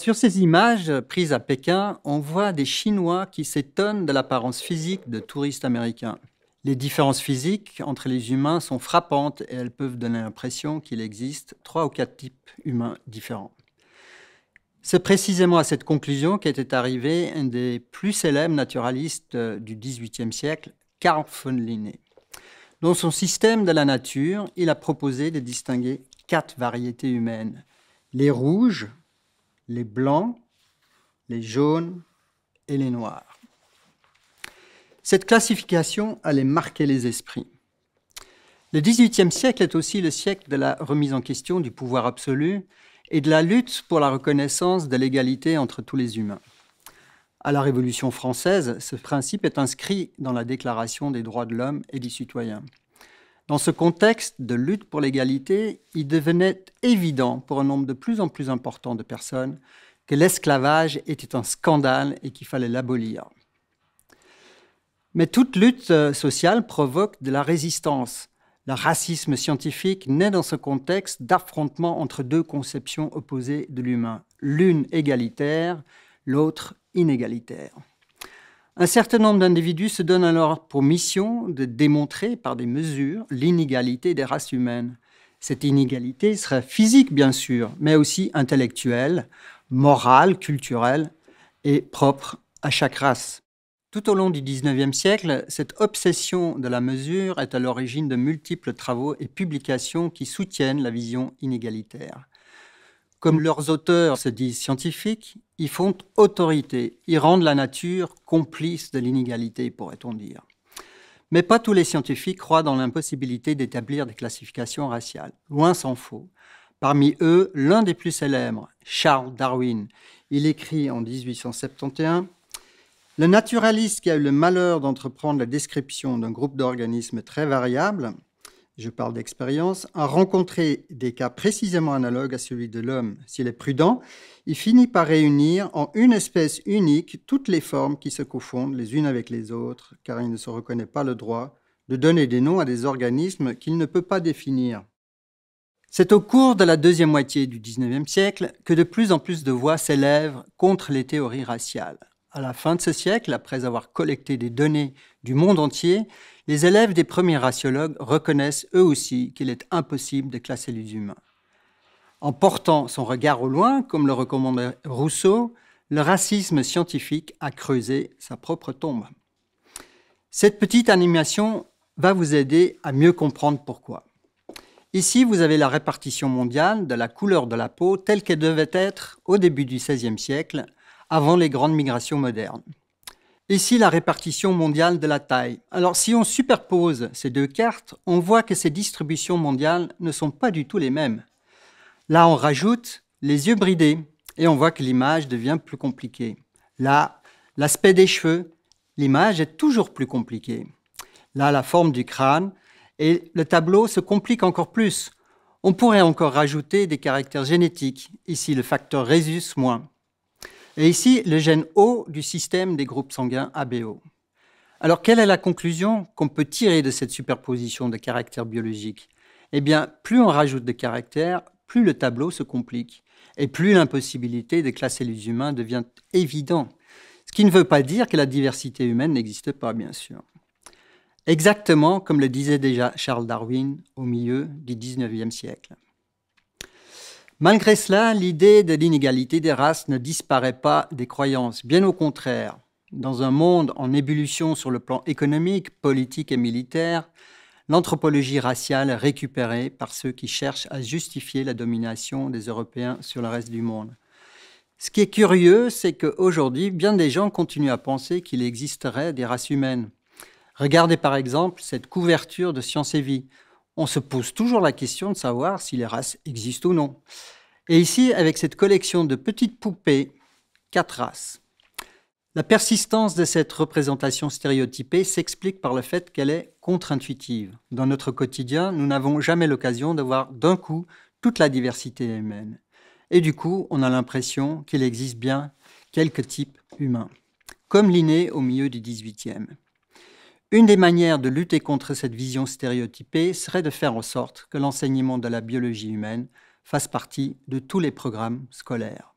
Sur ces images prises à Pékin, on voit des Chinois qui s'étonnent de l'apparence physique de touristes américains. Les différences physiques entre les humains sont frappantes et elles peuvent donner l'impression qu'il existe 3 ou 4 types humains différents. C'est précisément à cette conclusion qu'était arrivé un des plus célèbres naturalistes du XVIIIe siècle, Carl von Linné. Dans son système de la nature, il a proposé de distinguer 4 variétés humaines. Les rouges, les blancs, les jaunes et les noirs. Cette classification allait marquer les esprits. Le XVIIIe siècle est aussi le siècle de la remise en question du pouvoir absolu et de la lutte pour la reconnaissance de l'égalité entre tous les humains. À la Révolution française, ce principe est inscrit dans la Déclaration des droits de l'homme et du citoyen. Dans ce contexte de lutte pour l'égalité, il devenait évident pour un nombre de plus en plus important de personnes que l'esclavage était un scandale et qu'il fallait l'abolir. Mais toute lutte sociale provoque de la résistance. Le racisme scientifique naît dans ce contexte d'affrontement entre 2 conceptions opposées de l'humain, l'une égalitaire, l'autre inégalitaire. Un certain nombre d'individus se donnent alors pour mission de démontrer par des mesures l'inégalité des races humaines. Cette inégalité serait physique, bien sûr, mais aussi intellectuelle, morale, culturelle et propre à chaque race. Tout au long du XIXe siècle, cette obsession de la mesure est à l'origine de multiples travaux et publications qui soutiennent la vision inégalitaire. Comme leurs auteurs se disent scientifiques, ils font autorité, ils rendent la nature complice de l'inégalité, pourrait-on dire. Mais pas tous les scientifiques croient dans l'impossibilité d'établir des classifications raciales. Loin s'en faut. Parmi eux, l'un des plus célèbres, Charles Darwin. Il écrit en 1871 « Le naturaliste qui a eu le malheur d'entreprendre la description d'un groupe d'organismes très variables, je parle d'expérience, a rencontré des cas précisément analogues à celui de l'homme. S'il est prudent, il finit par réunir en une espèce unique toutes les formes qui se confondent les unes avec les autres, car il ne se reconnaît pas le droit de donner des noms à des organismes qu'il ne peut pas définir. » C'est au cours de la deuxième moitié du XIXe siècle que de plus en plus de voix s'élèvent contre les théories raciales. À la fin de ce siècle, après avoir collecté des données du monde entier, les élèves des premiers raciologues reconnaissent eux aussi qu'il est impossible de classer les humains. En portant son regard au loin, comme le recommandait Rousseau, le racisme scientifique a creusé sa propre tombe. Cette petite animation va vous aider à mieux comprendre pourquoi. Ici, vous avez la répartition mondiale de la couleur de la peau telle qu'elle devait être au début du XVIe siècle, avant les grandes migrations modernes. Ici, la répartition mondiale de la taille. Alors, si on superpose ces 2 cartes, on voit que ces distributions mondiales ne sont pas du tout les mêmes. Là, on rajoute les yeux bridés et on voit que l'image devient plus compliquée. Là, l'aspect des cheveux, l'image est toujours plus compliquée. Là, la forme du crâne et le tableau se complique encore plus. On pourrait encore rajouter des caractères génétiques. Ici, le facteur rhésus moins. Et ici, le gène O du système des groupes sanguins ABO. Alors, quelle est la conclusion qu'on peut tirer de cette superposition de caractères biologiques? Eh bien, plus on rajoute de caractères, plus le tableau se complique et plus l'impossibilité de classer les humains devient évident. Ce qui ne veut pas dire que la diversité humaine n'existe pas, bien sûr. Exactement comme le disait déjà Charles Darwin au milieu du XIXe siècle. Malgré cela, l'idée de l'inégalité des races ne disparaît pas des croyances. Bien au contraire, dans un monde en ébullition sur le plan économique, politique et militaire, l'anthropologie raciale est récupérée par ceux qui cherchent à justifier la domination des Européens sur le reste du monde. Ce qui est curieux, c'est qu'aujourd'hui, bien des gens continuent à penser qu'il existerait des races humaines. Regardez par exemple cette couverture de Science et Vie. On se pose toujours la question de savoir si les races existent ou non. Et ici, avec cette collection de petites poupées, 4 races. La persistance de cette représentation stéréotypée s'explique par le fait qu'elle est contre-intuitive. Dans notre quotidien, nous n'avons jamais l'occasion de voir d'un coup toute la diversité humaine. Et du coup, on a l'impression qu'il existe bien quelques types humains, comme Linné au milieu du XVIIIe. Une des manières de lutter contre cette vision stéréotypée serait de faire en sorte que l'enseignement de la biologie humaine fasse partie de tous les programmes scolaires.